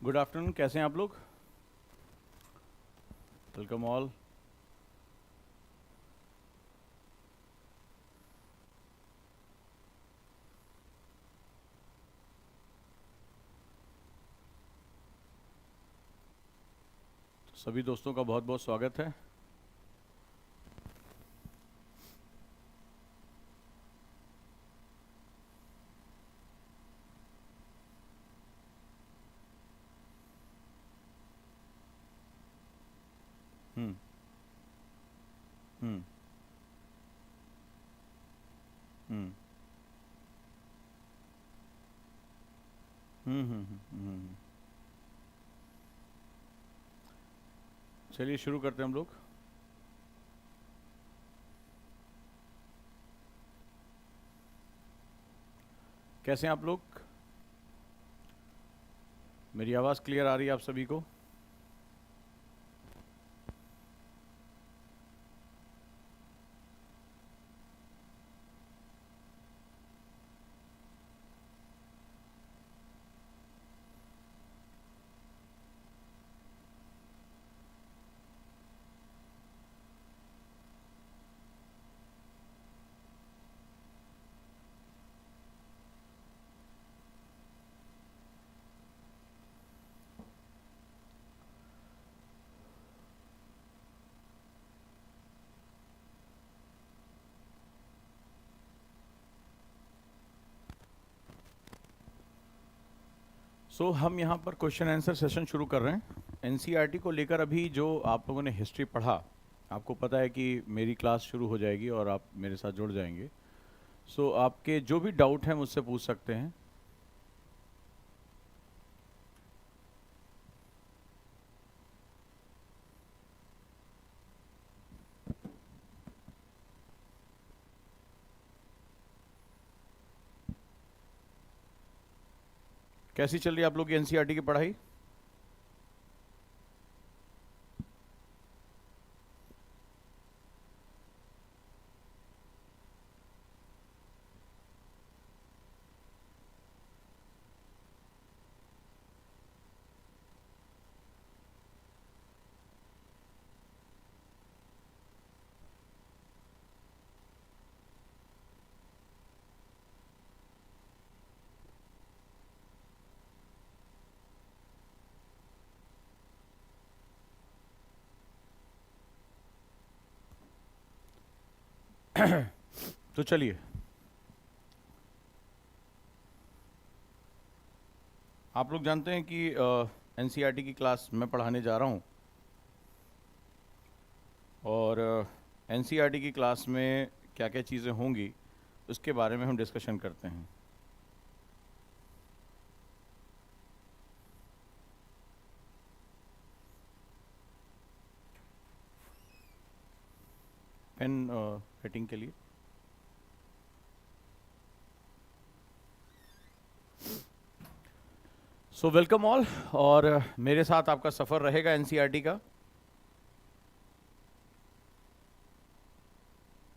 Good afternoon, कैसे हैं आप लोग? Welcome all. सभी दोस्तों का बहुत बहुत स्वागत है। हम्म हम्म हम्म हम्म हम्म हम्म, हम्म। चलिए शुरू करते हैं हम लोग। कैसे हैं आप लोग? मेरी आवाज़ क्लियर आ रही है आप सभी को? हम यहाँ पर क्वेश्चन आंसर सेशन शुरू कर रहे हैं एनसीईआरटी को लेकर। अभी जो आप लोगों ने हिस्ट्री पढ़ा, आपको पता है कि मेरी क्लास शुरू हो जाएगी और आप मेरे साथ जुड़ जाएंगे। आपके जो भी डाउट हैं मुझसे पूछ सकते हैं। कैसी चल रही है आप लोग की एनसीईआरटी की पढ़ाई? तो चलिए, आप लोग जानते हैं कि एनसीईआरटी की क्लास मैं पढ़ाने जा रहा हूँ और एनसीईआरटी की क्लास में क्या क्या चीज़ें होंगी उसके बारे में हम डिस्कशन करते हैं। पेन राइटिंग के लिए। Welcome all. और मेरे साथ आपका सफ़र रहेगा एनसीईआरटी का,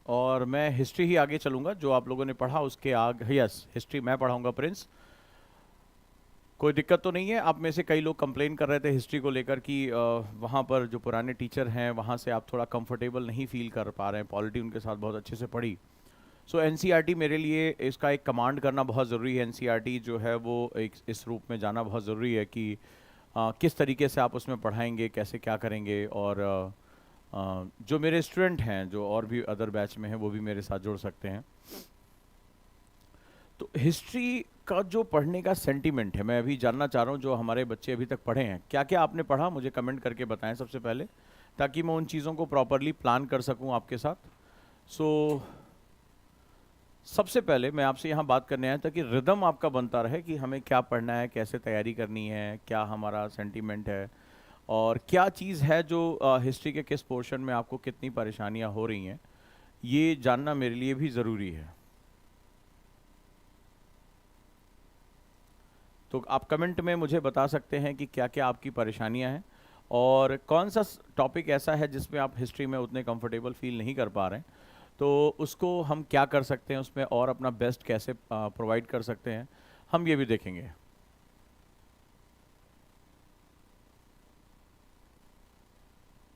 और मैं हिस्ट्री ही आगे चलूँगा। जो आप लोगों ने पढ़ा उसके आगे, यस, हिस्ट्री मैं पढ़ाऊँगा प्रिंस। कोई दिक्कत तो नहीं है? आप में से कई लोग कंप्लेन कर रहे थे हिस्ट्री को लेकर कि वहाँ पर जो पुराने टीचर हैं वहाँ से आप थोड़ा कंफर्टेबल नहीं फील कर पा रहे हैं। पॉलिटी उनके साथ बहुत अच्छे से पढ़ी। एनसीईआरटी मेरे लिए इसका एक कमांड करना बहुत ज़रूरी है। एनसीईआरटी जो है वो एक इस रूप में जाना बहुत ज़रूरी है कि किस तरीके से आप उसमें पढ़ाएंगे, कैसे क्या करेंगे। और जो मेरे स्टूडेंट हैं जो और भी अदर बैच में हैं वो भी मेरे साथ जुड़ सकते हैं। तो हिस्ट्री का जो पढ़ने का सेंटीमेंट है, मैं अभी जानना चाह रहा हूँ जो हमारे बच्चे अभी तक पढ़े हैं, क्या क्या आपने पढ़ा मुझे कमेंट करके बताएं सबसे पहले, ताकि मैं उन चीज़ों को प्रॉपरली प्लान कर सकूँ आपके साथ। सबसे पहले मैं आपसे यहाँ बात करने आया ताकि रिदम आपका बनता रहे कि हमें क्या पढ़ना है, कैसे तैयारी करनी है, क्या हमारा सेंटीमेंट है, और क्या चीज़ है जो हिस्ट्री के किस पोर्शन में आपको कितनी परेशानियाँ हो रही हैं, ये जानना मेरे लिए भी ज़रूरी है। तो आप कमेंट में मुझे बता सकते हैं कि क्या क्या आपकी परेशानियाँ हैं और कौन सा टॉपिक ऐसा है जिसमें आप हिस्ट्री में उतने कंफर्टेबल फील नहीं कर पा रहे हैं, तो उसको हम क्या कर सकते हैं उसमें और अपना बेस्ट कैसे प्रोवाइड कर सकते हैं, हम ये भी देखेंगे।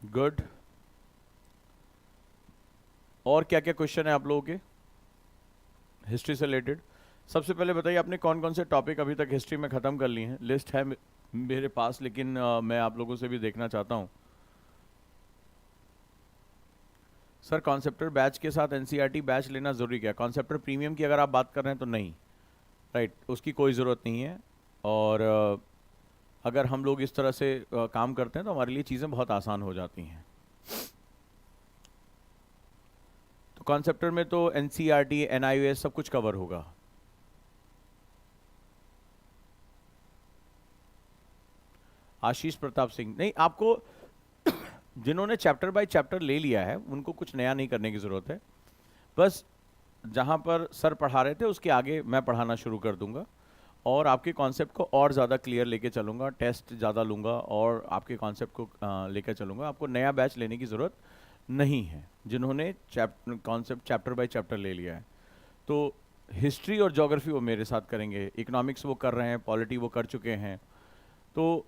गुड। और क्या क्या क्वेश्चन है आप लोगों के हिस्ट्री से रिलेटेड? सबसे पहले बताइए आपने कौन कौन से टॉपिक अभी तक हिस्ट्री में ख़त्म कर लिए हैं? लिस्ट है मेरे पास, लेकिन मैं आप लोगों से भी देखना चाहता हूँ। सर कॉन्सेप्टर बैच के साथ एनसीईआरटी बैच लेना ज़रूरी क्या है? कॉन्सेप्टर प्रीमियम की अगर आप बात कर रहे हैं तो नहीं, राइट, उसकी कोई ज़रूरत नहीं है। और अगर हम लोग इस तरह से काम करते हैं तो हमारे लिए चीज़ें बहुत आसान हो जाती हैं। तो कॉन्सेप्टर में तो एनसीईआरटी, एनआईओएस सब कुछ कवर होगा। आशीष प्रताप सिंह, नहीं, आपको जिन्होंने चैप्टर बाय चैप्टर ले लिया है उनको कुछ नया नहीं करने की ज़रूरत है। बस जहाँ पर सर पढ़ा रहे थे उसके आगे मैं पढ़ाना शुरू कर दूंगा और आपके कॉन्सेप्ट को और ज़्यादा क्लियर लेके चलूँगा, टेस्ट ज़्यादा लूँगा और आपके कॉन्सेप्ट को लेकर चलूँगा। आपको नया बैच लेने की ज़रूरत नहीं है जिन्होंने कॉन्सेप्ट चैप्टर बाय चैप्टर ले लिया है। तो हिस्ट्री और ज्योग्राफी वो मेरे साथ करेंगे, इकोनॉमिक्स वो कर रहे हैं, पॉलिटी वो कर चुके हैं। तो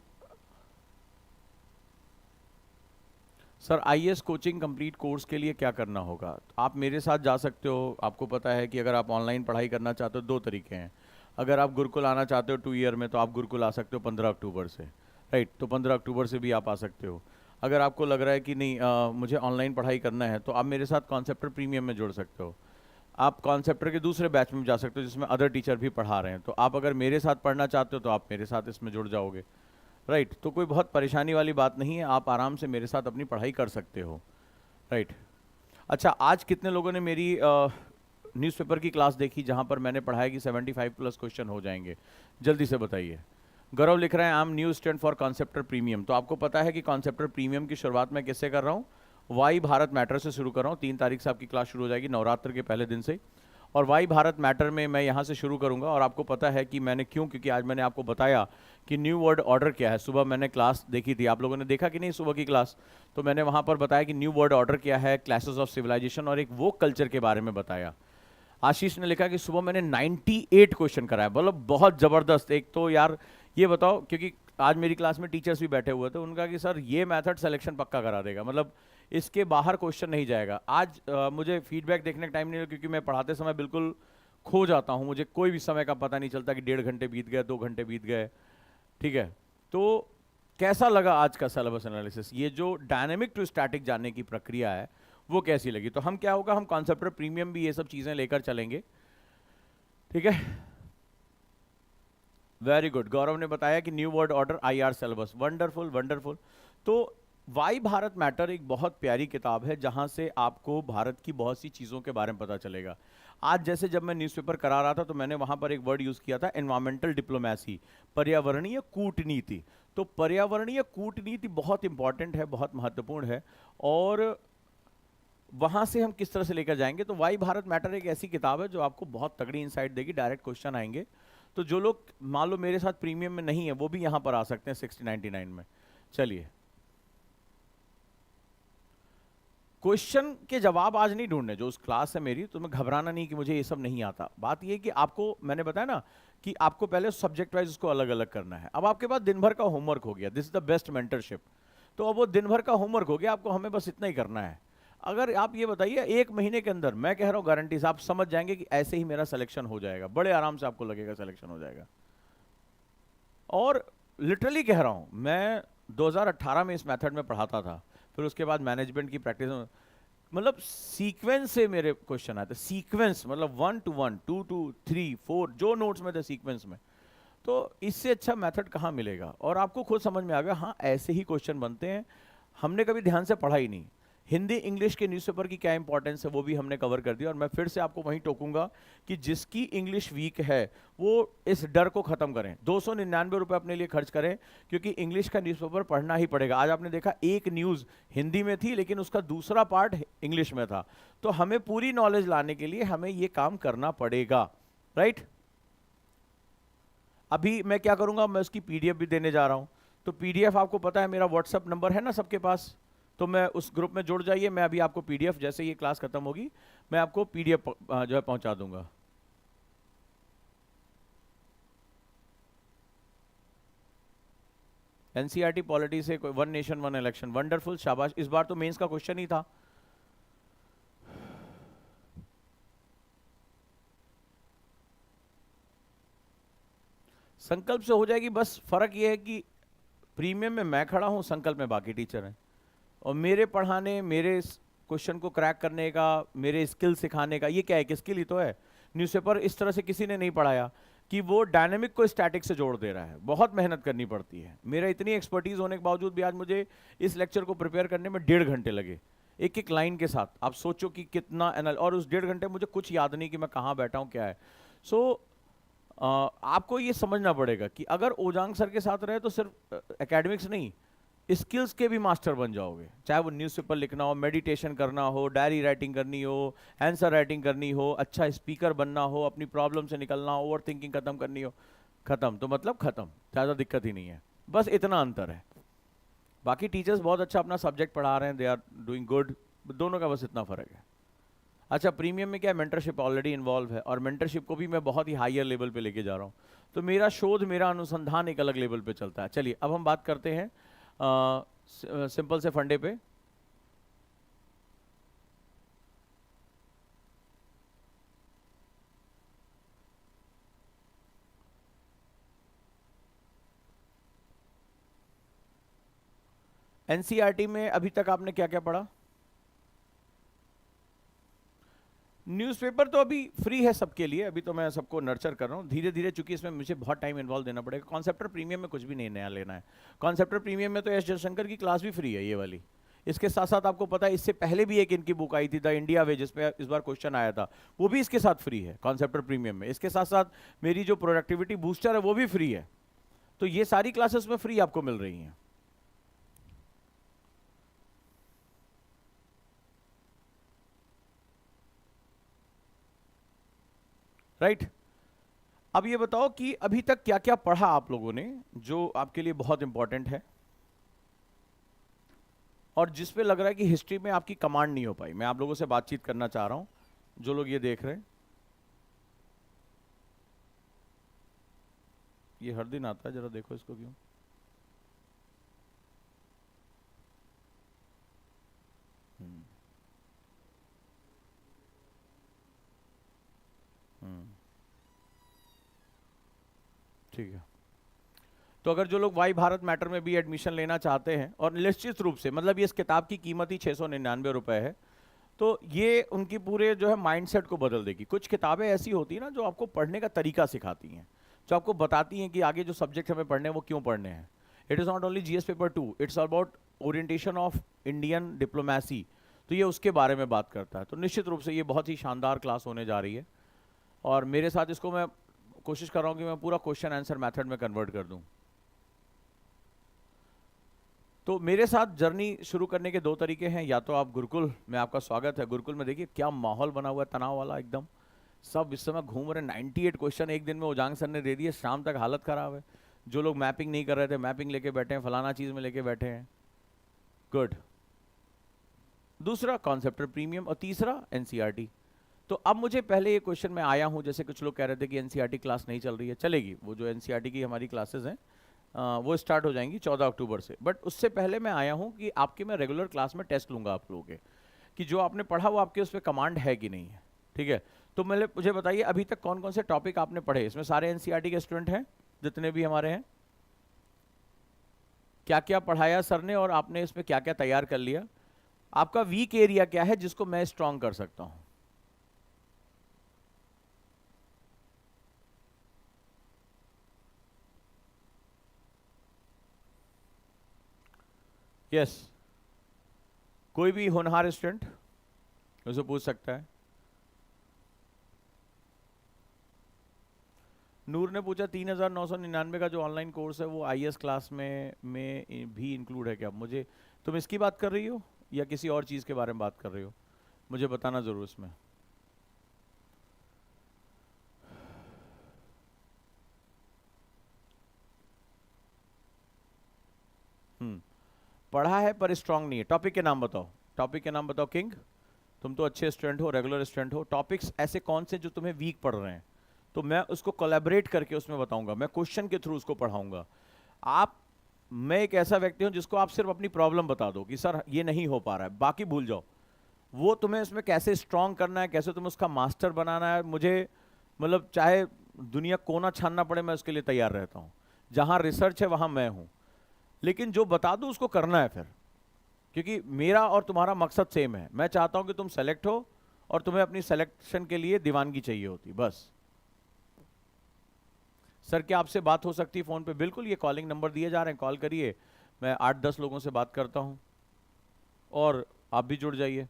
sir IAS coaching complete course के लिए क्या करना होगा? आप मेरे साथ जा सकते हो। आपको पता है कि अगर आप ऑनलाइन पढ़ाई करना चाहते हो दो तरीके हैं। अगर आप गुरुकुल आना चाहते हो 2 ईयर में तो आप गुरुकुल आ सकते हो 15 अक्टूबर से, राइट, तो 15 अक्टूबर से भी आप आ सकते हो। अगर आपको लग रहा है कि नहीं मुझे ऑनलाइन पढ़ाई करना है तो आप मेरे साथ कॉन्सेप्टर प्रीमियम में जुड़ सकते हो। आप कॉन्सेप्टर के दूसरे बैच में जा सकते हो जिसमें अदर टीचर भी पढ़ा रहे हैं। तो आप अगर मेरे साथ पढ़ना चाहते हो तो आप मेरे साथ इसमें जुड़ जाओगे, राइट। तो कोई बहुत परेशानी वाली बात नहीं है, आप आराम से मेरे साथ अपनी पढ़ाई कर सकते हो, राइट। अच्छा, आज कितने लोगों ने मेरी न्यूज़पेपर की क्लास देखी जहां पर मैंने पढ़ाया कि 75 प्लस क्वेश्चन हो जाएंगे? जल्दी से बताइए। गौरव लिख रहे हैं I am new student for conceptor premium. तो आपको पता है कि कॉन्सेप्टर प्रीमियम की शुरुआत मैं किससे कर रहा हूँ? वाई भारत मैटर से शुरू कर रहा हूँ। 3 तारीख से आपकी क्लास शुरू हो जाएगी, नवरात्र के पहले दिन से। और वाई भारत मैटर में मैं यहाँ से शुरू करूँगा। और आपको पता है कि मैंने क्यों, क्योंकि आज मैंने आपको बताया कि न्यू वर्ल्ड ऑर्डर क्या है। सुबह मैंने क्लास देखी थी, आप लोगों ने देखा कि नहीं सुबह की क्लास? तो मैंने वहाँ पर बताया कि न्यू वर्ल्ड ऑर्डर क्या है, क्लासेस ऑफ सिविलाइजेशन और एक वो कल्चर के बारे में बताया। आशीष ने लिखा कि सुबह मैंने 98 क्वेश्चन कराया, मतलब बहुत ज़बरदस्त। एक तो यार ये बताओ, क्योंकि आज मेरी क्लास में टीचर्स भी बैठे हुए थे, उनका कि सर ये मेथड सिलेक्शन पक्का करा देगा, मतलब इसके बाहर क्वेश्चन नहीं जाएगा। आज मुझे फीडबैक देखने का टाइम नहीं है क्योंकि मैं पढ़ाते समय बिल्कुल खो जाता हूँ, मुझे कोई भी समय का पता नहीं चलता कि 1.5 घंटे बीत गए, 2 घंटे बीत गए, ठीक है। तो कैसा लगा आज का सिलेबस एनालिसिस? ये जो डायनेमिक टू स्टैटिक जानने की प्रक्रिया है वो कैसी लगी? तो हम क्या होगा, हम कॉन्सेप्टर प्रीमियम भी ये सब चीजें लेकर चलेंगे, ठीक है। वेरी गुड, गौरव ने बताया कि new world order IR syllabus, wonderful wonderful. तो वाई भारत मैटर एक बहुत प्यारी किताब है जहां से आपको भारत की बहुत सी चीज़ों के बारे में पता चलेगा। आज जैसे जब मैं न्यूज़पेपर करा रहा था तो मैंने वहां पर एक वर्ड यूज़ किया था, एनवायरमेंटल डिप्लोमेसी, पर्यावरणीय कूटनीति। तो पर्यावरणीय कूटनीति बहुत इंपॉर्टेंट है, बहुत महत्वपूर्ण है, और वहां से हम किस तरह से लेकर जाएंगे। तो वाई भारत मैटर एक ऐसी किताब है जो आपको बहुत तगड़ी इंसाइट देगी, डायरेक्ट क्वेश्चन आएंगे। तो जो लोग मान लो मेरे साथ प्रीमियम में नहीं है वो भी यहां पर आ सकते हैं 6099 में। चलिए, क्वेश्चन के जवाब आज नहीं ढूंढने, जो उस क्लास है मेरी, तुम्हें घबराना नहीं कि मुझे ये सब नहीं आता। बात ये कि आपको मैंने बताया ना कि आपको पहले सब्जेक्ट वाइज उसको अलग अलग करना है। अब आपके पास दिन भर का होमवर्क हो गया, this is the best mentorship. तो अब वो दिन भर का होमवर्क हो गया, आपको हमें बस इतना ही करना है। अगर आप ये बताइए 1 महीने के अंदर, मैं कह रहा हूँ गारंटी से आप समझ जाएंगे कि ऐसे ही मेरा सिलेक्शन हो जाएगा, बड़े आराम से आपको लगेगा सिलेक्शन हो जाएगा। और लिटरली कह रहा हूँ, मैं 2018 में इस मेथड में पढ़ाता था, फिर उसके बाद मैनेजमेंट की प्रैक्टिस, मतलब सीक्वेंस से मेरे क्वेश्चन आते, सीक्वेंस मतलब 1 to 1, 2 to 3, 4, जो नोट्स में थे सीक्वेंस में। तो इससे अच्छा मेथड कहाँ मिलेगा? और आपको खुद समझ में आ गया, हाँ ऐसे ही क्वेश्चन बनते हैं। हमने कभी ध्यान से पढ़ा ही नहीं। हिंदी इंग्लिश के न्यूज़पेपर की क्या इंपॉर्टेंस है वो भी हमने कवर कर दिया। और मैं फिर से आपको वहीं टोकूंगा कि जिसकी इंग्लिश वीक है वो इस डर को खत्म करें, 299 रुपये अपने लिए खर्च करें, क्योंकि इंग्लिश का न्यूज़पेपर पढ़ना ही पड़ेगा। आज आपने देखा एक न्यूज़ हिंदी में थी लेकिन उसका दूसरा पार्ट इंग्लिश में था। तो हमें पूरी नॉलेज लाने के लिए हमें ये काम करना पड़ेगा, राइट। अभी मैं क्या करूंगा, मैं उसकी पीडीएफ भी देने जा रहा हूं। तो पीडीएफ आपको पता है, मेरा व्हाट्सएप नंबर है ना सबके पास, तो मैं उस ग्रुप में जुड़ जाइए। मैं अभी आपको पीडीएफ, जैसे ये क्लास खत्म होगी मैं आपको पीडीएफ जो है पहुंचा दूंगा। एनसीईआरटी पॉलिटी से कोई one nation one election, wonderful, शाबाश। इस बार तो मेंस का क्वेश्चन ही था। संकल्प से हो जाएगी, बस फर्क ये है कि प्रीमियम में मैं खड़ा हूं, संकल्प में बाकी टीचर हैं, और मेरे पढ़ाने, मेरे क्वेश्चन को क्रैक करने का, मेरे स्किल सिखाने का, ये क्या है कि स्किल ही तो है। न्यूज़पेपर इस तरह से किसी ने नहीं पढ़ाया कि वो डायनेमिक को स्टैटिक से जोड़ दे रहा है, बहुत मेहनत करनी पड़ती है। मेरा इतनी एक्सपर्टीज होने के बावजूद भी आज मुझे इस लेक्चर को प्रिपेयर करने में 1.5 घंटे लगे, एक एक लाइन के साथ। आप सोचो कि कितना एनल, और उस 1.5 घंटे मुझे कुछ याद नहीं कि मैं कहाँ बैठा हूँ, क्या है। सो आपको ये समझना पड़ेगा कि अगर ओजांग सर के साथ रहे तो सिर्फ एकेडमिक्स नहीं, स्किल्स के भी मास्टर बन जाओगे। चाहे वो न्यूज़पेपर लिखना हो, मेडिटेशन करना हो, डायरी राइटिंग करनी हो, आंसर राइटिंग करनी हो, अच्छा स्पीकर बनना हो, अपनी प्रॉब्लम से निकलना हो, ओवर थिंकिंग खत्म करनी हो, खत्म तो मतलब खत्म, ज़्यादा दिक्कत ही नहीं है। बस इतना अंतर है। बाकी टीचर्स बहुत अच्छा अपना सब्जेक्ट पढ़ा रहे हैं, दे आर डूइंग गुड, दोनों का बस इतना फ़र्क है। अच्छा, प्रीमियम में क्या है, मेंटरशिप ऑलरेडी इन्वॉल्व है, और मेंटरशिप को भी मैं बहुत ही हायर लेवल पे लेके जा रहा हूँ। तो मेरा शोध, मेरा अनुसंधान एक अलग लेवल पे चलता है। चलिए अब हम बात करते हैं सिंपल से फंडे पे। एनसीईआरटी में अभी तक आपने क्या क्या पढ़ा? न्यूज़पेपर तो अभी फ्री है सबके लिए, अभी तो मैं सबको नर्चर कर रहा हूँ धीरे धीरे, चूंकि इसमें मुझे बहुत टाइम इन्वॉल्व देना पड़ेगा। कॉन्सेप्टर प्रीमियम में कुछ भी नहीं नया लेना है। कॉन्सेप्टर प्रीमियम में तो एस जयशंकर की क्लास भी फ्री है, ये वाली। इसके साथ साथ आपको पता है, इससे पहले भी एक इनकी बुक आई थी, द इंडिया वे, जिसपे इस बार क्वेश्चन आया था, वो भी इसके साथ फ्री है कॉन्सेप्टर प्रीमियम में। इसके साथ साथ मेरी जो प्रोडक्टिविटी बूस्टर है वो भी फ्री है। तो ये सारी क्लासेस में फ्री आपको मिल रही हैं। राइट। अब ये बताओ कि अभी तक क्या क्या पढ़ा आप लोगों ने जो आपके लिए बहुत इंपॉर्टेंट है, और जिस पे लग रहा है कि हिस्ट्री में आपकी कमांड नहीं हो पाई। मैं आप लोगों से बातचीत करना चाह रहा हूं, जो लोग ये देख रहे हैं। ये हर दिन आता है, जरा देखो इसको क्यों। हम्म हम्म, ठीक है। तो अगर जो लोग वाई भारत मैटर में भी एडमिशन लेना चाहते हैं, और निश्चित रूप से मतलब ये इस किताब की कीमत ही 699 रुपए है, तो ये उनकी पूरे जो है माइंडसेट को बदल देगी। कुछ किताबें ऐसी होती हैं ना जो आपको पढ़ने का तरीका सिखाती हैं, जो आपको बताती हैं कि आगे जो सब्जेक्ट हमें पढ़ने हैं वो क्यों पढ़ने हैं। It is not only GS paper 2, it's about orientation of Indian diplomacy, तो ये उसके बारे में बात करता है। तो निश्चित रूप से ये बहुत ही शानदार क्लास होने जा रही है, और मेरे साथ इसको मैं कोशिश कर रहा हूँ कि मैं पूरा क्वेश्चन आंसर मेथड में कन्वर्ट कर दूँ। तो मेरे साथ जर्नी शुरू करने के दो तरीके हैं। या तो आप गुरुकुल में, आपका स्वागत है गुरुकुल में। देखिए क्या माहौल बना हुआ है, तनाव वाला एकदम। सब इस समय घूम रहे हैं। 98 क्वेश्चन एक दिन में ओजांग सर ने दे दिए, शाम तक हालत खराब है। जो लोग मैपिंग नहीं कर रहे थे, मैपिंग लेके बैठे हैं, फलाना चीज़ में लेके बैठे हैं। गुड। दूसरा कॉन्सेप्टर प्रीमियम, और तीसरा एनसीईआरटी। तो अब मुझे पहले ये क्वेश्चन में आया हूँ, जैसे कुछ लोग कह रहे थे कि एनसीईआरटी क्लास नहीं चल रही है। चलेगी, वो जो एनसीईआरटी की हमारी क्लासेस हैं वो स्टार्ट हो जाएंगी 14 अक्टूबर से। बट उससे पहले मैं आया हूँ कि आपके मैं रेगुलर क्लास में टेस्ट लूँगा आप लोगों के, कि जो आपने पढ़ा वो आपके उस पर कमांड है कि नहीं है। ठीक है। तो मुझे बताइए अभी तक कौन कौन से टॉपिक आपने पढ़े। इसमें सारे एनसीईआरटी के स्टूडेंट हैं जितने भी हमारे हैं। क्या क्या पढ़ाया सर ने, और आपने इसमें क्या क्या तैयार कर लिया। आपका वीक एरिया क्या है जिसको मैं स्ट्रांग कर सकता हूँ। यस, कोई भी होनहार स्टूडेंट उसे पूछ सकता है। नूर ने पूछा 3999 का जो ऑनलाइन कोर्स है वो आईएएस क्लास में भी इंक्लूड है क्या? मुझे, तुम इसकी बात कर रही हो या किसी और चीज़ के बारे में बात कर रही हो, मुझे बताना ज़रूर इसमें। पढ़ा है पर स्ट्रांग नहीं है। टॉपिक के नाम बताओ, टॉपिक के नाम बताओ। किंग, तुम तो अच्छे स्टूडेंट हो, रेगुलर स्टूडेंट हो। टॉपिक्स ऐसे कौन से जो तुम्हें वीक पढ़ रहे हैं, तो मैं उसको कोलैबोरेट करके उसमें बताऊंगा, मैं क्वेश्चन के थ्रू उसको पढ़ाऊंगा। आप मैं एक ऐसा व्यक्ति हूं जिसको आप सिर्फ अपनी प्रॉब्लम बता दो कि सर ये नहीं हो पा रहा है, बाकी भूल जाओ। वो तुम्हें इसमें कैसे स्ट्रांग करना है, कैसे तुम्हें उसका मास्टर बनाना है, मुझे मतलब चाहे दुनिया कोना छानना पड़े, मैं उसके लिए तैयार रहता हूं। जहां रिसर्च है वहां मैं हूं, लेकिन जो बता दूं उसको करना है फिर, क्योंकि मेरा और तुम्हारा मकसद सेम है। मैं चाहता हूं कि तुम सेलेक्ट हो और तुम्हें अपनी सिलेक्शन के लिए दीवानगी चाहिए होती, बस। सर क्या आपसे बात हो सकती है फोन पे? बिल्कुल, ये कॉलिंग नंबर दिए जा रहे हैं, कॉल करिए, मैं 8-10 लोगों से बात करता हूं और आप भी जुड़ जाइए।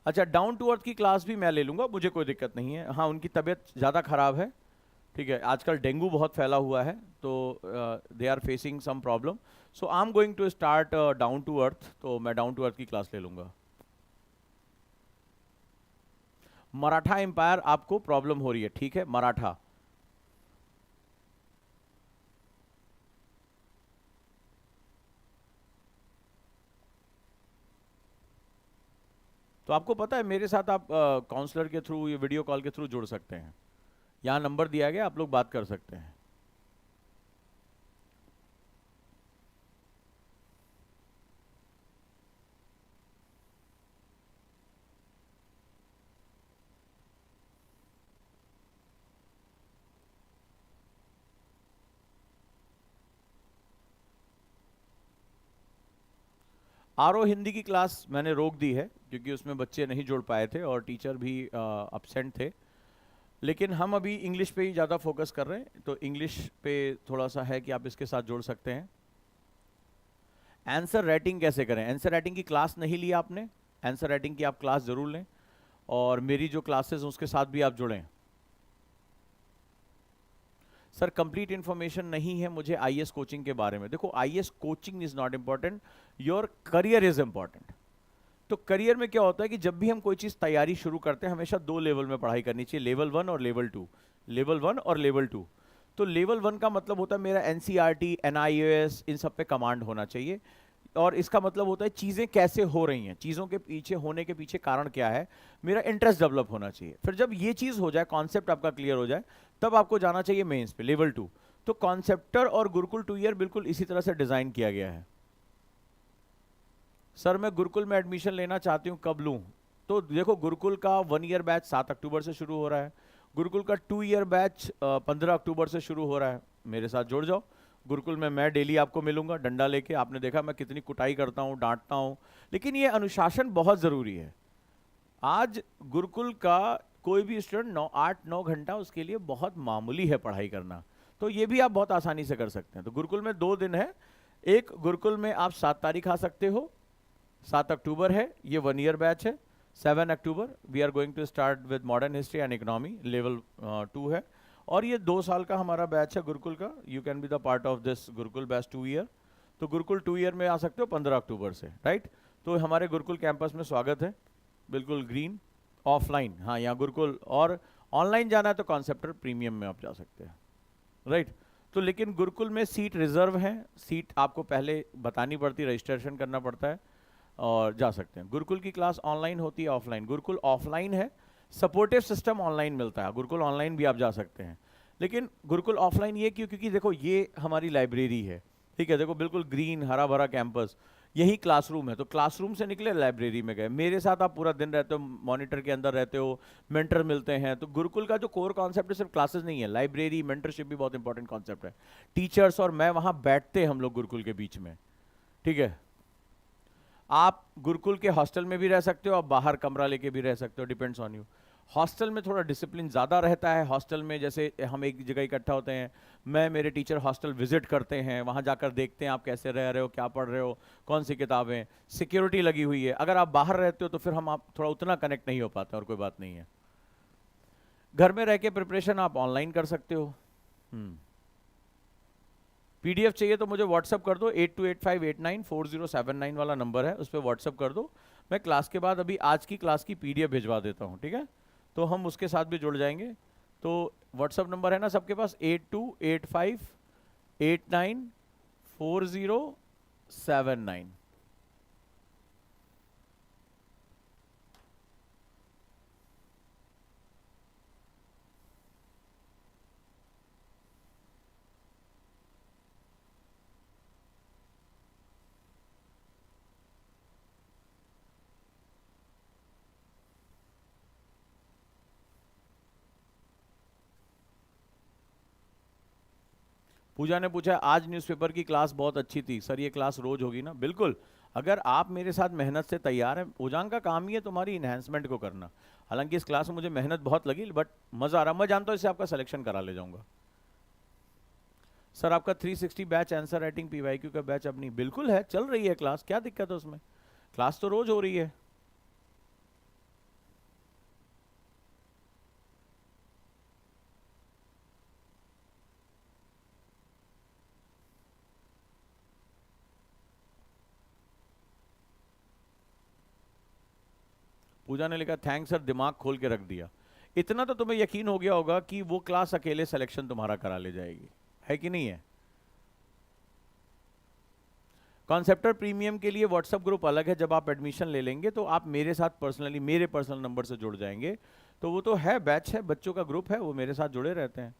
अच्छा, डाउन टू अर्थ की क्लास भी मैं ले लूंगा, मुझे कोई दिक्कत नहीं है। हाँ, उनकी तबीयत ज़्यादा खराब है, ठीक है, आजकल डेंगू बहुत फैला हुआ है, तो they are facing some problem. So I am going to start down to earth, तो मैं डाउन टू अर्थ की क्लास ले लूंगा। मराठा एम्पायर आपको प्रॉब्लम हो रही है, ठीक है, मराठा। तो आपको पता है मेरे साथ आप काउंसलर के थ्रू, ये वीडियो कॉल के थ्रू जुड़ सकते हैं। यहाँ नंबर दिया गया, आप लोग बात कर सकते हैं। आरओ हिंदी की क्लास मैंने रोक दी है क्योंकि उसमें बच्चे नहीं जुड़ पाए थे और टीचर भी अपसेंट थे। लेकिन हम अभी इंग्लिश पे ही ज़्यादा फोकस कर रहे हैं, तो इंग्लिश पे थोड़ा सा है कि आप इसके साथ जुड़ सकते हैं। आंसर राइटिंग कैसे करें? आंसर राइटिंग की क्लास नहीं ली आपने, आंसर राइटिंग की आप क्लास ज़रूर लें, और मेरी जो क्लासेस हैं उसके साथ भी आप जुड़ें। सर कंप्लीट इन्फॉर्मेशन नहीं है मुझे आईएएस कोचिंग के बारे में। देखो, IAS coaching is not important, your career is important. तो करियर में क्या होता है कि जब भी हम कोई चीज़ तैयारी शुरू करते हैं, हमेशा 2 लेवल में पढ़ाई करनी चाहिए, लेवल 1 और लेवल 2। लेवल 1 और लेवल 2। तो लेवल 1 का मतलब होता है मेरा एनसीईआरटी, एनआईओएस, इन सब पे कमांड होना चाहिए। और इसका मतलब होता है चीज़ें कैसे हो रही हैं, चीज़ों के पीछे होने के पीछे कारण क्या है, मेरा इंटरेस्ट डेवलप होना चाहिए। फिर जब ये चीज़ हो जाए, कॉन्सेप्ट आपका क्लियर हो जाए, तब आपको जाना चाहिए मेंस पे, लेवल 2। तो कॉन्सेप्टर और गुरुकुल 2 ईयर बिल्कुल इसी तरह से डिज़ाइन किया गया है। सर मैं गुरुकुल में एडमिशन लेना चाहती हूँ, कब लूँ? तो देखो, गुरुकुल का 1 ईयर बैच 7 अक्टूबर से शुरू हो रहा है, गुरुकुल का 2 ईयर बैच 15 अक्टूबर से शुरू हो रहा है। मेरे साथ जुड़ जाओ। गुरुकुल में मैं डेली आपको मिलूंगा डंडा लेके। आपने देखा मैं कितनी कुटाई करता हूँ, डांटता हूँ, लेकिन ये अनुशासन बहुत ज़रूरी है। आज गुरुकुल का कोई भी स्टूडेंट 8-9 घंटा उसके लिए बहुत मामूली है पढ़ाई करना, तो ये भी आप बहुत आसानी से कर सकते हैं। तो गुरुकुल में 2 दिन है। एक गुरुकुल में आप 7 तारीख आ सकते हो, 7 अक्टूबर है, ये 1 ईयर बैच है। 7 October we are going to start with modern history and economy, level 2 है। और ये 2 साल का हमारा बैच है गुरुकुल का। You can be the part of this Gurukul batch 2 year. तो गुरुकुल 2 ईयर में आ सकते हो 15 अक्टूबर से, राइट? तो हमारे गुरुकुल कैंपस में स्वागत है, बिल्कुल ग्रीन। ऑफलाइन, हाँ, यहाँ गुरुकुल। और ऑनलाइन जाना है तो कॉन्सेप्टर प्रीमियम में आप जा सकते हैं, राइट? तो लेकिन गुरुकुल में सीट रिजर्व है, सीट आपको पहले बतानी पड़ती है, रजिस्ट्रेशन करना पड़ता है, और जा सकते हैं। गुरुकुल की क्लास ऑनलाइन होती है, ऑफलाइन। गुरुकुल ऑफलाइन है, सपोर्टिव सिस्टम ऑनलाइन मिलता है। गुरुकुल ऑनलाइन भी आप जा सकते हैं, लेकिन गुरुकुल ऑफलाइन ये क्यों? क्योंकि देखो ये हमारी लाइब्रेरी है, ठीक है, देखो बिल्कुल ग्रीन हरा भरा कैंपस, यही क्लासरूम है। तो क्लासरूम से निकले लाइब्रेरी में गए, मेरे साथ आप पूरा दिन रहते हो, मॉनिटर के अंदर रहते हो, मेंटर मिलते हैं। तो गुरुकुल का जो कोर कॉन्सेप्ट है सिर्फ क्लासेस नहीं है, लाइब्रेरी, मेंटरशिप भी बहुत इंपॉर्टेंट कॉन्सेप्ट है। टीचर्स और मैं वहाँ बैठते हैं हम लोग गुरुकुल के बीच में, ठीक है। आप गुरुकुल के हॉस्टल में भी रह सकते हो, आप बाहर कमरा लेके भी रह सकते हो, डिपेंड्स ऑन यू। हॉस्टल में थोड़ा डिसिप्लिन ज़्यादा रहता है। हॉस्टल में जैसे हम एक जगह इकट्ठा होते हैं, मैं मेरे टीचर हॉस्टल विजिट करते हैं, वहाँ जाकर देखते हैं आप कैसे रह रहे हो, क्या पढ़ रहे हो, कौन सी किताबें, सिक्योरिटी लगी हुई है। अगर आप बाहर रहते हो तो फिर हम आप थोड़ा उतना कनेक्ट नहीं हो पाते, और कोई बात नहीं है। घर में रह के प्रिपरेशन आप ऑनलाइन कर सकते हो। पीडीएफ चाहिए तो मुझे व्हाट्सअप कर दो, 8285894079 वाला नंबर है, उस पर व्हाट्सअप कर दो। मैं क्लास के बाद अभी आज की क्लास की पीडीएफ भिजवा देता हूँ, ठीक है? तो हम उसके साथ भी जुड़ जाएंगे। तो व्हाट्सअप नंबर है ना सबके पास, 8285894079। पूजा ने पूछा आज न्यूज़पेपर की क्लास बहुत अच्छी थी सर, ये क्लास रोज होगी ना? बिल्कुल। अगर आप मेरे साथ मेहनत से तैयार हैं, पूजांग का काम ही है तुम्हारी इन्हेंसमेंट को करना। हालांकि इस क्लास में मुझे मेहनत बहुत लगी, बट मजा आ रहा, मैं जानता हूँ इससे आपका सिलेक्शन करा ले जाऊंगा। सर आपका 360 बैच आंसर राइटिंग पीवाईक्यू का बैच अब नहीं? बिल्कुल है, चल रही है क्लास, क्या दिक्कत है उसमें? क्लास तो रोज हो रही है। पूजा ने लिखा थैंक्स सर, दिमाग खोल के रख दिया। इतना तो तुम्हें यकीन हो गया होगा कि वो क्लास अकेले सिलेक्शन तुम्हारा करा ले जाएगी, है कि नहीं है? कॉन्सेप्टर प्रीमियम के लिए व्हाट्सएप ग्रुप अलग है, जब आप एडमिशन ले लेंगे तो आप मेरे साथ पर्सनली मेरे पर्सनल नंबर से जुड़ जाएंगे। तो वो तो है, बैच है, बच्चों का ग्रुप है, वो मेरे साथ जुड़े रहते हैं।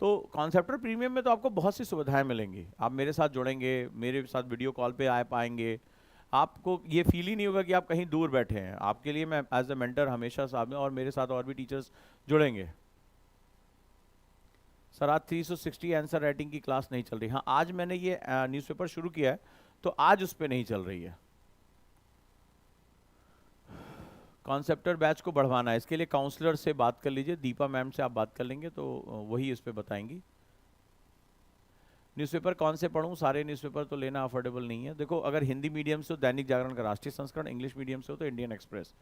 तो कॉन्सेप्टर प्रीमियम में तो आपको बहुत सी सुविधाएं मिलेंगी, आप मेरे साथ जुड़ेंगे, मेरे साथ वीडियो कॉल पे आ पाएंगे, आपको ये फील ही नहीं होगा कि आप कहीं दूर बैठे हैं। आपके लिए मैं एज ए मेंटर हमेशा साथ में, और मेरे साथ और भी टीचर्स जुड़ेंगे। सर आज 360 आंसर राइटिंग की क्लास नहीं चल रही? हाँ, आज मैंने ये न्यूज़पेपर शुरू किया है, तो आज उस पर नहीं चल रही है। कॉन्सेप्टर बैच को बढ़वाना है, इसके लिए काउंसलर से बात कर लीजिए, दीपा मैम से आप बात कर लेंगे तो वही इस पर बताएंगी। न्यूज़पेपर कौन से पढ़ूं? सारे न्यूज़पेपर तो लेना अफोर्डेबल नहीं है। देखो, अगर हिंदी मीडियम से हो दैनिक जागरण का राष्ट्रीय संस्करण, इंग्लिश मीडियम से हो तो इंडियन एक्सप्रेस,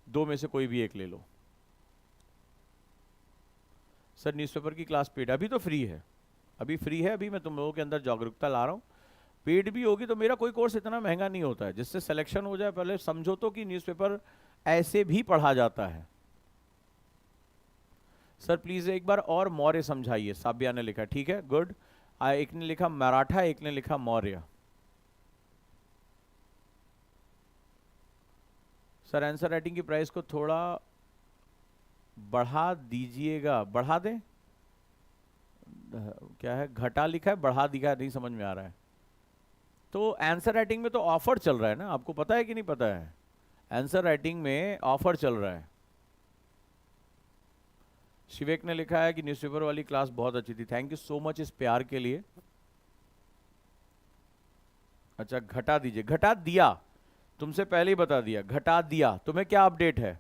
दो में से कोई भी एक ले लो। सर न्यूज़पेपर की क्लास पेड? अभी तो फ्री है, अभी फ्री है, अभी मैं तुम लोगों के अंदर जागरूकता ला रहा हूँ। पेड भी होगी तो मेरा कोई कोर्स इतना महंगा नहीं होता है जिससे सिलेक्शन हो जाए। पहले समझो तो कि न्यूज़पेपर ऐसे भी पढ़ा जाता है। सर प्लीज एक बार और मौर्य समझाइए, साबिया ने लिखा। ठीक है, गुड। एक ने लिखा मराठा, एक ने लिखा मौर्य। सर आंसर राइटिंग की प्राइस को थोड़ा बढ़ा दीजिएगा। बढ़ा दें? क्या है, घटा लिखा है, बढ़ा दिखा नहीं समझ में आ रहा है। तो आंसर राइटिंग में तो ऑफर चल रहा है ना, आपको पता है कि नहीं पता है? आंसर राइटिंग में ऑफर चल रहा है। शिवेक ने लिखा है कि न्यूज़पेपर वाली क्लास बहुत अच्छी थी, थैंक यू सो मच इस प्यार के लिए। अच्छा, घटा दीजिए, घटा दिया, तुमसे पहले ही बता दिया, घटा दिया। तुम्हें क्या अपडेट है?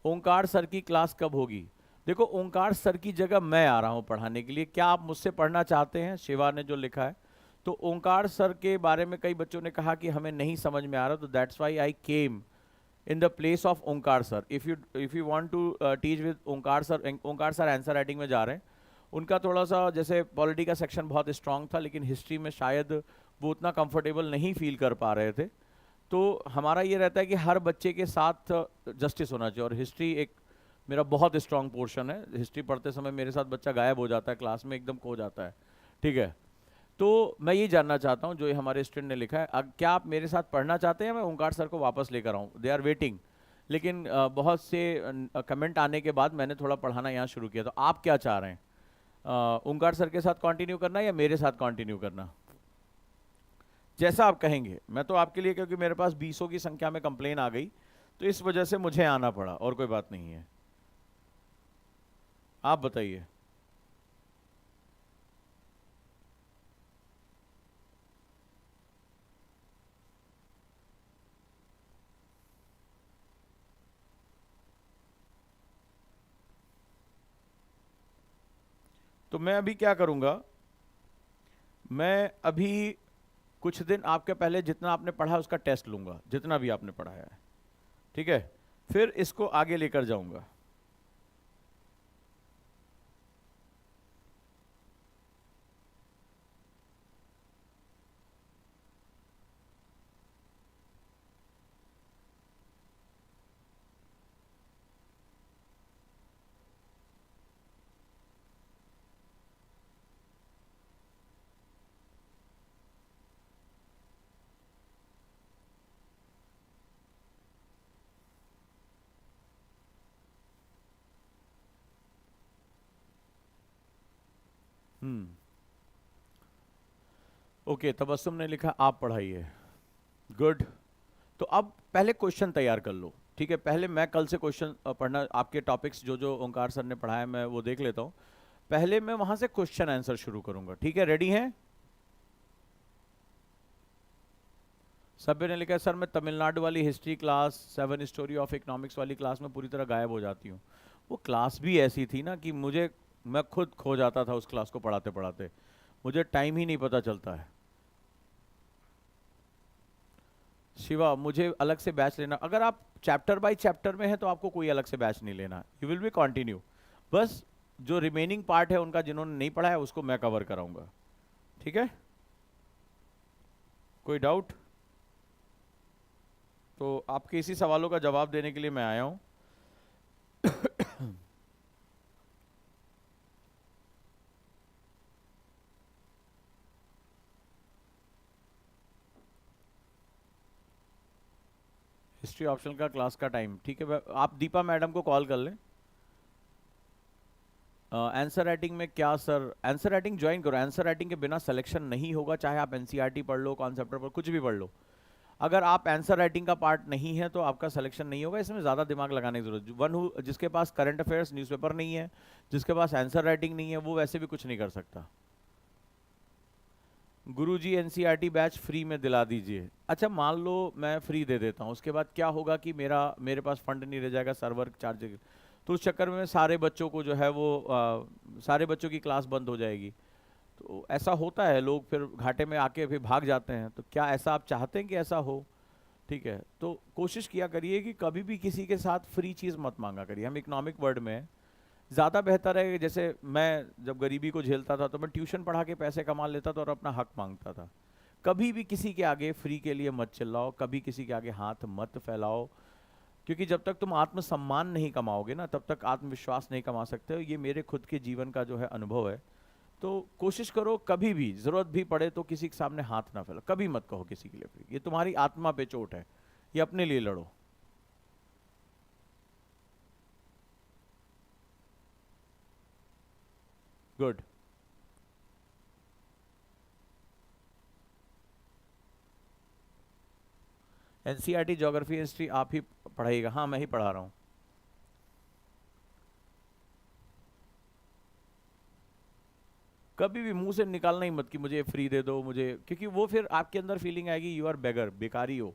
ओंकार सर की क्लास कब होगी? देखो, ओंकार सर की जगह मैं आ रहा हूं पढ़ाने के लिए, क्या आप मुझसे पढ़ना चाहते हैं? शिवा ने जो लिखा है, तो ओंकार सर के बारे में कई बच्चों ने कहा कि हमें नहीं समझ में आ रहा, तो that's why I came in the place of Omkar sir. if you want to teach with Omkar sir answer writing में जा रहे हैं। उनका थोड़ा सा जैसे पॉलिटी का सेक्शन बहुत स्ट्रांग था, लेकिन हिस्ट्री में शायद वो उतना कंफर्टेबल नहीं फील कर पा रहे थे। तो हमारा ये रहता है कि हर बच्चे के साथ जस्टिस होना चाहिए, और हिस्ट्री एक मेरा बहुत स्ट्रांग पोर्शन है। हिस्ट्री पढ़ते समय मेरे साथ बच्चा गायब हो जाता है, क्लास में एकदम खो जाता है। ठीक है, तो मैं ये जानना चाहता हूँ, जो ये हमारे स्टूडेंट ने लिखा है, क्या आप मेरे साथ पढ़ना चाहते हैं? मैं ओंकार सर को वापस लेकर आऊँ? They are waiting. लेकिन बहुत से कमेंट आने के बाद मैंने थोड़ा पढ़ाना यहाँ शुरू किया। तो आप क्या चाह रहे हैं, ओंकार सर के साथ कंटिन्यू करना या मेरे साथ कंटिन्यू करना? जैसा आप कहेंगे। मैं तो आपके लिए, क्योंकि मेरे पास 20 की संख्या में कंप्लेन आ गई, तो इस वजह से मुझे आना पड़ा, और कोई बात नहीं है। आप बताइए। तो मैं अभी क्या करूंगा, मैं अभी कुछ दिन आपके पहले जितना आपने पढ़ा उसका टेस्ट लूंगा, जितना भी आपने पढ़ाया है। ठीक है, फिर इसको आगे लेकर जाऊंगा। ओके, तबस्सुम ने लिखा आप पढ़ाइए। गुड। तो अब पहले क्वेश्चन तैयार कर लो। ठीक है, पहले मैं कल से क्वेश्चन पढ़ना, आपके टॉपिक्स जो जो ओंकार सर ने पढ़ाया मैं वो देख लेता हूँ। पहले मैं वहां से क्वेश्चन आंसर शुरू करूंगा, ठीक है? रेडी हैं? सभ्य ने लिखा है सर मैं तमिलनाडु वाली history class 7 story of economics वाली क्लास में पूरी तरह गायब हो जाती हूँ। वो क्लास भी ऐसी थी ना कि मैं खुद खो जाता था उस क्लास को पढ़ाते पढ़ाते, मुझे टाइम ही नहीं पता चलता है। शिवा, मुझे अलग से बैच लेना, अगर आप चैप्टर बाय चैप्टर में हैं तो आपको कोई अलग से बैच नहीं लेना, यू विल बी कंटिन्यू। बस जो रिमेनिंग पार्ट है उनका जिन्होंने नहीं पढ़ा है उसको मैं कवर कराऊंगा, ठीक है? कोई डाउट? तो आपके इसी सवालों का जवाब देने के लिए मैं आया हूं। हिस्ट्री ऑप्शनल का क्लास का टाइम, ठीक है? आप दीपा मैडम को कॉल कर लें। आंसर राइटिंग में क्या सर? आंसर राइटिंग ज्वाइन करो, आंसर राइटिंग के बिना सिलेक्शन नहीं होगा, चाहे आप एनसीईआरटी पढ़ लो, कॉन्सेप्ट पढ़, कुछ भी पढ़ लो। अगर आप आंसर राइटिंग का पार्ट नहीं है तो आपका सिलेक्शन नहीं होगा। इसमें ज़्यादा दिमाग लगाने की जरूरत, जिसके पास करंट अफेयर्स न्यूज़पेपर नहीं है, जिसके पास आंसर राइटिंग नहीं है, वो वैसे भी कुछ नहीं कर सकता। गुरुजी एनसीईआरटी बैच फ्री में दिला दीजिए। अच्छा, मान लो मैं फ्री दे देता हूँ, उसके बाद क्या होगा कि मेरे पास फंड नहीं रह जाएगा, सर्वर चार्ज, तो उस चक्कर में सारे बच्चों को जो है वो सारे बच्चों की क्लास बंद हो जाएगी। तो ऐसा होता है, लोग फिर घाटे में आके फिर भाग जाते हैं। तो क्या ऐसा आप चाहते हैं कि ऐसा हो? ठीक है, तो कोशिश किया करिए कि कभी भी किसी के साथ फ्री चीज़ मत मांगा करिए। हम इकोनॉमिक वर्ड में ज़्यादा बेहतर है कि जैसे मैं जब गरीबी को झेलता था तो मैं ट्यूशन पढ़ा के पैसे कमा लेता था और अपना हक मांगता था। कभी भी किसी के आगे फ्री के लिए मत चिल्लाओ, कभी किसी के आगे हाथ मत फैलाओ, क्योंकि जब तक तुम आत्मसम्मान नहीं कमाओगे ना, तब तक आत्मविश्वास नहीं कमा सकते हो। ये मेरे खुद के जीवन का जो है अनुभव है। तो कोशिश करो कभी भी जरूरत भी पड़े तो किसी के सामने हाथ ना फैलाओ, कभी मत कहो किसी के लिए फ्री, ये तुम्हारी आत्मा पे चोट है, ये अपने लिए लड़ो। गुड। एनसीईआरटी ज्योग्राफी हिस्ट्री आप ही पढ़ाइएगा? हाँ, मैं ही पढ़ा रहा हूँ। कभी भी मुंह से निकालना ही मत कि मुझे फ्री दे दो मुझे, क्योंकि वो फिर आपके अंदर फीलिंग आएगी यू आर बेगर, बेकारी हो,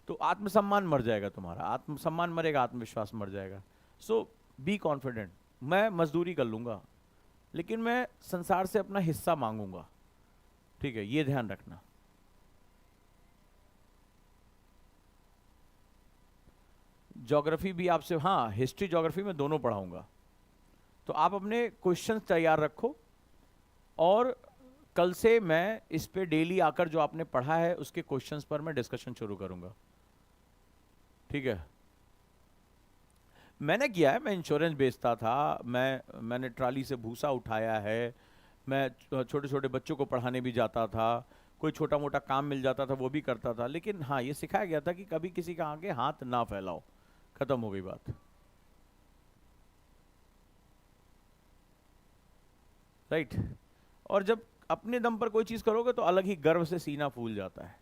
तो आत्मसम्मान मर जाएगा तुम्हारा, आत्मसम्मान मरेगा, आत्मविश्वास मर जाएगा। सो बी कॉन्फिडेंट, मैं मजदूरी कर लूंगा लेकिन मैं संसार से अपना हिस्सा मांगूंगा, ठीक है? ये ध्यान रखना। ज्योग्राफी भी आपसे, हाँ हिस्ट्री ज्योग्राफी में दोनों पढ़ाऊंगा, तो आप अपने क्वेश्चंस तैयार रखो और कल से मैं इस पे डेली आकर जो आपने पढ़ा है उसके क्वेश्चंस पर मैं डिस्कशन शुरू करूंगा, ठीक है? मैंने किया है, मैं इंश्योरेंस बेचता था, मैंने ट्राली से भूसा उठाया है, मैं छोटे छोटे बच्चों को पढ़ाने भी जाता था, कोई छोटा मोटा काम मिल जाता था वो भी करता था, लेकिन हाँ ये सिखाया गया था कि कभी किसी का आगे हाथ ना फैलाओ, खत्म हो गई बात, राइट? और जब अपने दम पर कोई चीज करोगे तो अलग ही गर्व से सीना फूल जाता है।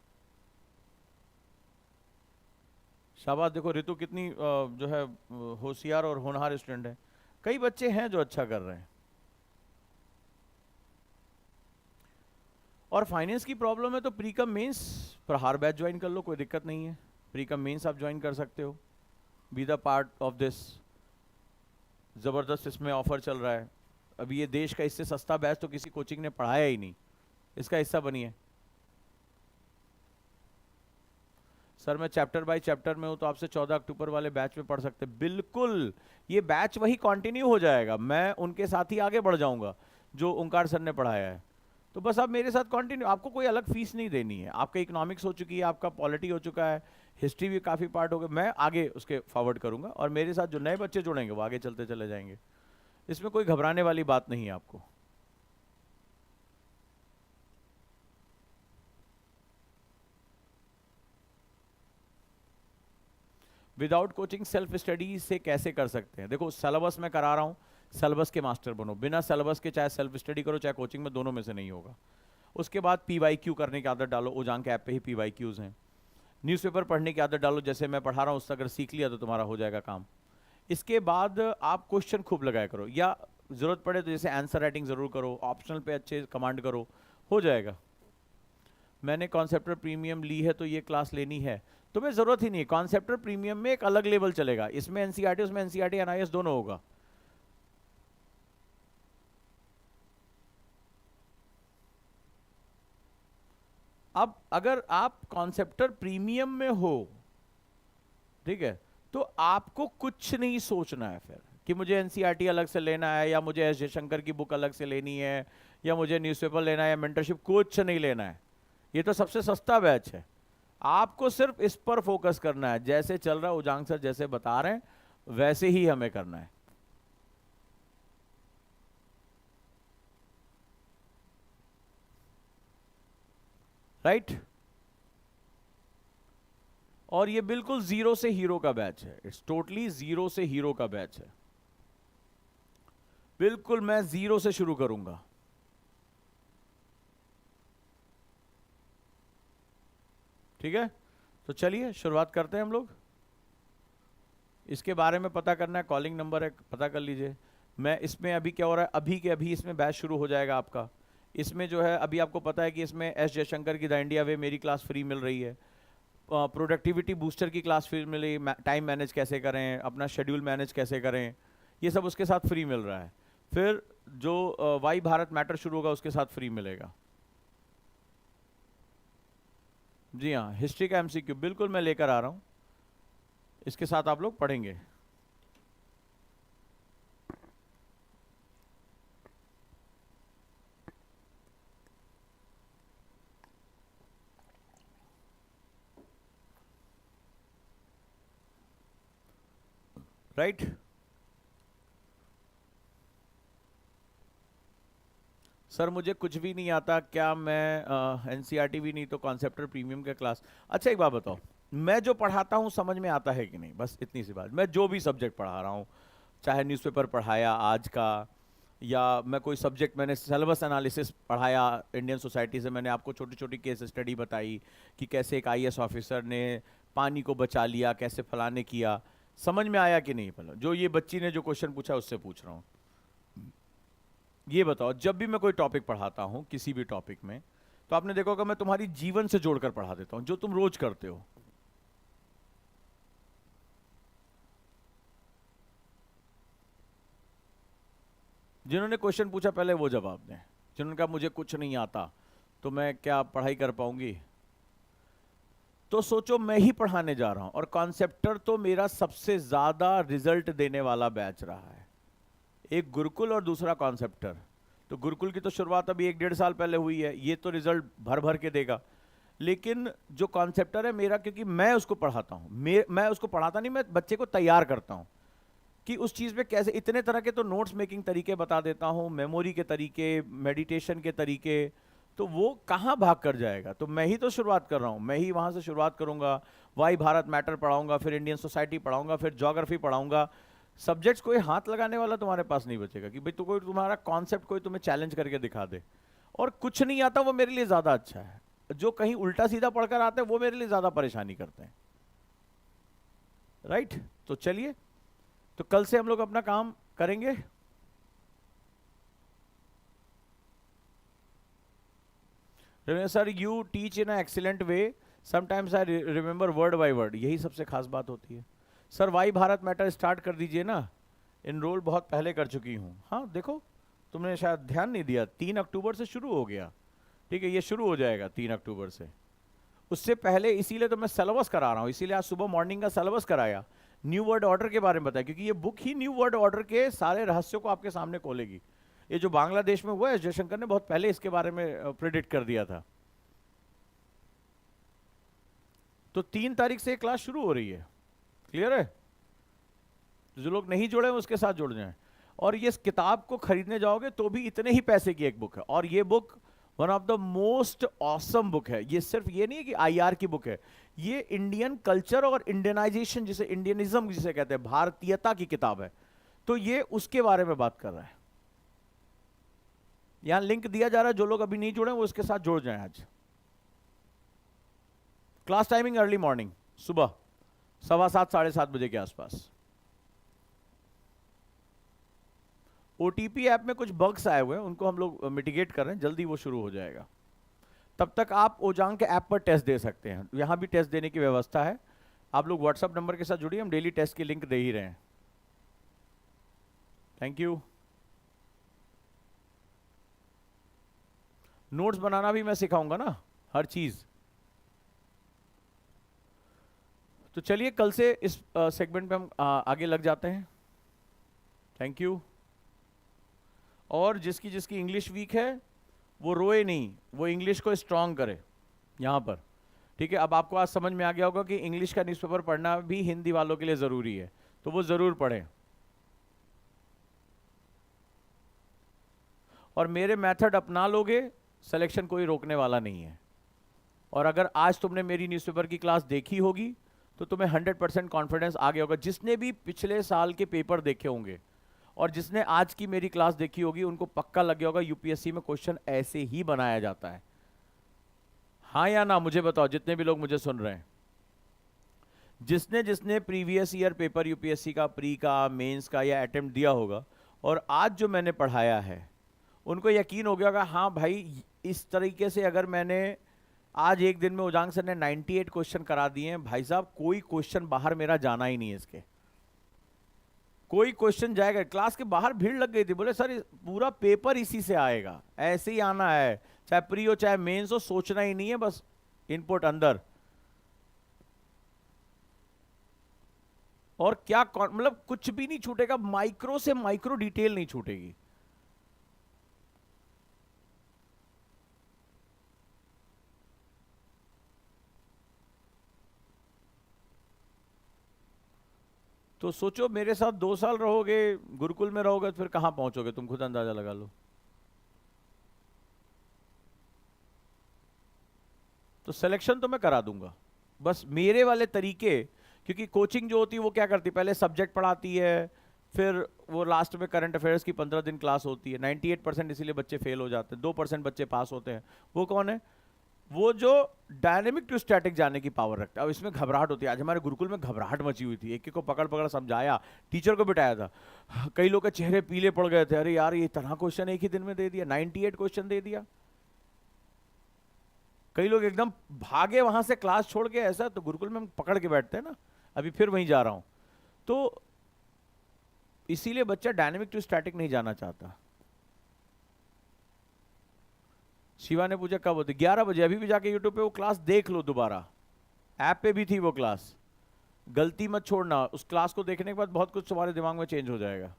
शाबाश, देखो रितु कितनी जो है होशियार और होनहार स्टूडेंट है। कई बच्चे हैं जो अच्छा कर रहे हैं। और फाइनेंस की प्रॉब्लम है तो प्रीकम मेंस प्रहार बैच ज्वाइन कर लो, कोई दिक्कत नहीं है। प्रीकम मेंस आप ज्वाइन कर सकते हो, be the part of this. ज़बरदस्त इसमें ऑफर चल रहा है। अभी ये देश का इससे सस्ता बैच तो किसी कोचिंग ने पढ़ाया ही नहीं, इसका हिस्सा बनिए। सर मैं चैप्टर बाय चैप्टर में हूं तो आपसे 14 अक्टूबर वाले बैच में पढ़ सकते, बिल्कुल ये बैच वही कंटिन्यू हो जाएगा, मैं उनके साथ ही आगे बढ़ जाऊंगा जो ओंकार सर ने पढ़ाया है। तो बस आप मेरे साथ कंटिन्यू, आपको कोई अलग फीस नहीं देनी है। आपका इकोनॉमिक्स हो चुकी है, आपका पॉलिटी हो चुका है, हिस्ट्री भी काफ़ी पार्ट हो गए, मैं आगे उसके फॉरवर्ड करूंगा और मेरे साथ जो नए बच्चे जुड़ेंगे वो आगे चलते चले जाएंगे। इसमें कोई घबराने वाली बात नहीं है आपको। विदाउट कोचिंग सेल्फ स्टडी से कैसे कर सकते हैं? देखो सिलेबस में करा रहा हूँ, सिलेबस के मास्टर बनो, बिना सिलेबस के चाहे सेल्फ स्टडी करो चाहे कोचिंग में, दोनों में से नहीं होगा। उसके बाद पीवाईक्यू करने की आदत डालो, ओजांग के ऐप पे ही पीवाईक्यूज हैं। न्यूज़पेपर पढ़ने की आदत डालो, जैसे मैं पढ़ा रहा हूँ उससे अगर सीख लिया तो तुम्हारा हो जाएगा काम। इसके बाद आप क्वेश्चन खूब लगाया करो, या जरूरत पड़े तो जैसे आंसर राइटिंग जरूर करो, ऑप्शनल पे अच्छे कमांड करो, हो जाएगा। मैंने कॉन्सेप्टर प्रीमियम ली है तो ये क्लास लेनी है, तुम्हें जरूरत ही नहीं। कॉन्सेप्टर प्रीमियम में एक अलग लेवल चलेगा, इसमें एनसीईआरटी उसमें एनसीईआरटी एनआईएस दोनों होगा। अब अगर आप कॉन्सेप्टर प्रीमियम में हो, ठीक है, तो आपको कुछ नहीं सोचना है फिर कि मुझे एनसीईआरटी अलग से लेना है, या मुझे एस जयशंकर की बुक अलग से लेनी है, या मुझे न्यूज़पेपर लेना है, या मेंटरशिप, कुछ नहीं लेना है। ये तो सबसे सस्ता बैच है। आपको सिर्फ इस पर फोकस करना है, जैसे चल रहा है उजांग सर जैसे बता रहे हैं वैसे ही हमें करना है। राइट? और ये बिल्कुल जीरो से हीरो का बैच है, इट्स टोटली जीरो से हीरो का बैच है। बिल्कुल मैं जीरो से शुरू करूंगा। ठीक है, तो चलिए शुरुआत करते हैं हम लोग। इसके बारे में पता करना है, कॉलिंग नंबर है, पता कर लीजिए। मैं इसमें अभी क्या हो रहा है, अभी के अभी इसमें बैच शुरू हो जाएगा आपका। इसमें जो है अभी आपको पता है कि इसमें एस जयशंकर की द इंडिया वे मेरी क्लास फ्री मिल रही है, प्रोडक्टिविटी बूस्टर की क्लास फ्री मिल रही है, टाइम मैनेज कैसे करें, अपना शेड्यूल मैनेज कैसे करें, ये सब उसके साथ फ्री मिल रहा है। फिर जो वाई भारत मैटर शुरू होगा उसके साथ फ्री मिलेगा। जी हाँ, हिस्ट्री का एमसीक्यू बिल्कुल मैं लेकर आ रहा हूँ, इसके साथ आप लोग पढ़ेंगे। राइट? सर मुझे कुछ भी नहीं आता, क्या मैं एनसीईआरटी भी नहीं तो कॉन्सेप्टर प्रीमियम का क्लास? अच्छा एक बात बताओ, मैं जो पढ़ाता हूँ समझ में आता है कि नहीं, बस इतनी सी बात। मैं जो भी सब्जेक्ट पढ़ा रहा हूँ, चाहे न्यूज़पेपर पढ़ाया आज का, या मैं कोई सब्जेक्ट, मैंने सिलेबस एनालिसिस पढ़ाया इंडियन सोसाइटी से, मैंने आपको छोटी छोटी केस स्टडी बताई कि कैसे एक आईएएस ऑफिसर ने पानी को बचा लिया, कैसे फलाने किया, समझ में आया कि नहीं? पहले जो ये बच्ची ने जो क्वेश्चन पूछा उससे पूछ रहा हूँ। ये बताओ, जब भी मैं कोई टॉपिक पढ़ाता हूँ किसी भी टॉपिक में, तो आपने देखा होगा मैं तुम्हारी जीवन से जोड़कर पढ़ा देता हूँ, जो तुम रोज करते हो। जिन्होंने क्वेश्चन पूछा पहले वो जवाब दें, जिन्होंने कहा मुझे कुछ नहीं आता तो मैं क्या पढ़ाई कर पाऊंगी? तो सोचो मैं ही पढ़ाने जा रहा हूं, और कॉन्सेप्टर तो मेरा सबसे ज्यादा रिजल्ट देने वाला बैच रहा है। एक गुरुकुल और दूसरा कॉन्सेप्टर। तो गुरुकुल की तो शुरुआत अभी 1-1.5 साल पहले हुई है, ये तो रिजल्ट भर भर के देगा। लेकिन जो कॉन्सेप्टर है मेरा, क्योंकि मैं उसको पढ़ाता हूं, मैं उसको पढ़ाता नहीं, मैं बच्चे को तैयार करता हूं कि उस चीज में कैसे, इतने तरह के तो नोट्स मेकिंग तरीके बता देता हूं, मेमोरी के तरीके, मेडिटेशन के तरीके, तो वो कहाँ भाग कर जाएगा? तो मैं ही तो शुरुआत कर रहा हूं, मैं ही वहां से शुरुआत करूंगा। वाई भारत मैटर पढ़ाऊंगा, फिर इंडियन सोसाइटी पढ़ाऊंगा, फिर ज्योग्राफी पढ़ाऊंगा। सब्जेक्ट्स कोई हाथ लगाने वाला तुम्हारे पास नहीं बचेगा कि भाई तो कोई तुम्हारा कॉन्सेप्ट कोई तुम्हें चैलेंज करके दिखा दे। और कुछ नहीं आता वो मेरे लिए ज्यादा अच्छा है, जो कहीं उल्टा सीधा पढ़कर आते हैं वो मेरे लिए ज्यादा परेशानी करते हैं। राइट? तो चलिए, तो कल से हम लोग अपना काम करेंगे। Sir you teach in excellent way, sometimes I remember word by word, यही सबसे खास बात होती है। Sir why Bharat matter start कर दीजिए ना, इनरोल बहुत पहले कर चुकी हूँ। हाँ देखो, तुमने शायद ध्यान नहीं दिया, 3 अक्टूबर से शुरू हो गया। ठीक है, ये शुरू हो जाएगा 3 अक्टूबर से। उससे पहले इसीलिए तो मैं सिलेबस करा रहा हूँ, इसीलिए आज सुबह मॉर्निंग का सिलेबस कराया, न्यू वर्ड ऑर्डर के बारे में बताया, क्योंकि ये बुक ही न्यू वर्ड ऑर्डर के सारे रहस्यों को आपके सामने खोलेगी। ये जो बांग्लादेश में हुआ है, जयशंकर ने बहुत पहले इसके बारे में प्रिडिक्ट कर दिया था। तो 3 तारीख से क्लास शुरू हो रही है, क्लियर है? जो लोग नहीं जुड़े हैं उसके साथ जुड़ जाएं। और ये इस किताब को खरीदने जाओगे तो भी इतने ही पैसे की एक बुक है, और ये book one of the most awesome book है। ये सिर्फ ये नहीं है कि आईआर की बुक है, ये इंडियन कल्चर और इंडियनाइजेशन, जिसे इंडियनिज्म जिसे कहते हैं, भारतीयता की किताब है। तो ये उसके बारे में बात कर रहा है। यहां लिंक दिया जा रहा है, जो लोग अभी नहीं जुड़े वो इसके साथ जुड़ जाएं आज। क्लास टाइमिंग अर्ली मॉर्निंग, सुबह 7:15 7:30 बजे के आसपास। OTP ऐप में कुछ बग्स आए हुए हैं, उनको हम लोग मिटिगेट कर रहे हैं, जल्दी वो शुरू हो जाएगा। तब तक आप ओजांग के ऐप पर टेस्ट दे सकते हैं, यहाँ भी टेस्ट देने की व्यवस्था है। आप लोग व्हाट्सएप नंबर के साथ जुड़िए, हम डेली टेस्ट की लिंक दे ही रहे हैं। Thank you. नोट्स बनाना भी मैं सिखाऊंगा ना, हर चीज। तो चलिए कल से इस सेगमेंट पे हम आगे लग जाते हैं। Thank you. और जिसकी जिसकी इंग्लिश वीक है वो रोए नहीं, वो इंग्लिश को स्ट्रांग करे यहाँ पर, ठीक है। अब आपको आज समझ में आ गया होगा कि इंग्लिश का न्यूज़पेपर पढ़ना भी हिंदी वालों के लिए ज़रूरी है, तो वो ज़रूर पढ़ें। और मेरे मेथड अपना लोगे, सिलेक्शन कोई रोकने वाला नहीं है। और अगर आज तुमने मेरी न्यूज़पेपर की क्लास देखी होगी तो तुम्हें 100% कॉन्फिडेंस आ गया होगा। जिसने भी पिछले साल के पेपर देखे होंगे और जिसने आज की मेरी क्लास देखी होगी, उनको पक्का लग गया होगा यूपीएससी में क्वेश्चन ऐसे ही बनाया जाता है। हाँ या ना मुझे बताओ, जितने भी लोग मुझे सुन रहे हैं, जिसने जिसने प्रीवियस ईयर पेपर यूपीएससी का, प्री का, मेंस का या अटेम्प्ट दिया होगा और आज जो मैंने पढ़ाया है, उनको यकीन हो गया होगा हाँ भाई, इस तरीके से अगर मैंने आज एक दिन में उजांग सर ने 98 क्वेश्चन करा दिए हैं, भाई साहब कोई क्वेश्चन बाहर मेरा जाना ही नहीं है। इसके कोई क्वेश्चन जाएगा, क्लास के बाहर भीड़ लग गई थी, बोले सर पूरा पेपर इसी से आएगा, ऐसे ही आना है, चाहे प्री हो चाहे मेंस हो, सोचना ही नहीं है, बस इनपुट अंदर। और क्या मतलब कुछ भी नहीं छूटेगा, माइक्रो से माइक्रो डिटेल नहीं छूटेगी। तो सोचो मेरे साथ 2 साल रहोगे, गुरुकुल में रहोगे, तो फिर कहां पहुंचोगे, तुम खुद अंदाजा लगा लो। तो सिलेक्शन तो मैं करा दूंगा, बस मेरे वाले तरीके। क्योंकि कोचिंग जो होती है वो क्या करती है, पहले सब्जेक्ट पढ़ाती है, फिर वो लास्ट में करंट अफेयर्स की 15 दिन क्लास होती है। 98% इसीलिए बच्चे फेल हो जाते हैं, 2% बच्चे पास होते हैं। वो कौन है? वो जो डायनेमिक टू स्टैटिक जाने की पावर रखता है। अब इसमें घबराहट होती है, आज हमारे गुरुकुल में घबराहट मची हुई थी, एक एक को पकड़ पकड़ समझाया, टीचर को बिठाया था, कई लोग के चेहरे पीले पड़ गए थे, अरे यार ये इतना क्वेश्चन एक ही दिन में दे दिया, 98 क्वेश्चन दे दिया। कई लोग एकदम भागे वहां से क्लास छोड़ के, ऐसा तो गुरुकुल में हम पकड़ के बैठते हैं ना, अभी फिर वहीं जा रहा हूं। तो इसीलिए बच्चा डायनेमिक टू स्टैटिक नहीं जाना चाहता। शिवा ने पूछा कब होती? 11 बजे। अभी भी जाके यूट्यूब पे वो क्लास देख लो दोबारा, ऐप पे भी थी वो क्लास, गलती मत छोड़ना। उस क्लास को देखने के बाद बहुत कुछ तुम्हारे दिमाग में चेंज हो जाएगा।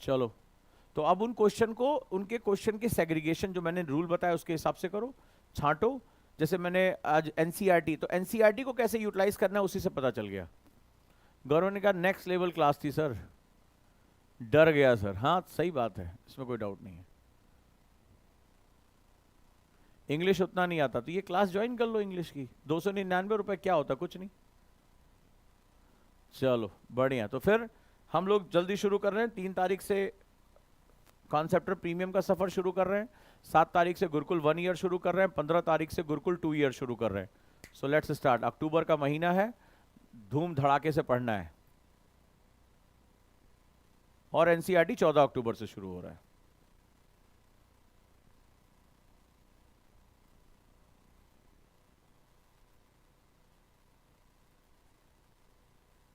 चलो, तो अब उन क्वेश्चन को, उनके क्वेश्चन की सेग्रीगेशन जो मैंने रूल बताया उसके हिसाब से करो, छांटो। जैसे मैंने आज एनसीईआरटी, तो एनसीईआरटी को कैसे यूटिलाइज करना है उसी से पता चल गया। गौरव ने कहा नेक्स्ट लेवल क्लास थी सर, डर गया सर। हाँ सही बात है, इसमें कोई डाउट नहीं है। इंग्लिश उतना नहीं आता तो ये क्लास ज्वाइन कर लो इंग्लिश की, 299 रुपए क्या होता, कुछ नहीं। चलो बढ़िया, तो फिर हम लोग जल्दी शुरू कर रहे हैं। 3 तारीख से कॉन्सेप्टर प्रीमियम का सफर शुरू कर रहे हैं, 7 तारीख से गुरुकुल 1 ईयर शुरू कर रहे हैं, 15 तारीख से गुरुकुल 2 ईयर शुरू कर रहे हैं। So let's start. अक्टूबर का महीना है, धूम धड़ाके से पढ़ना है। और एनसीईआरटी 14 अक्टूबर से शुरू हो रहा है।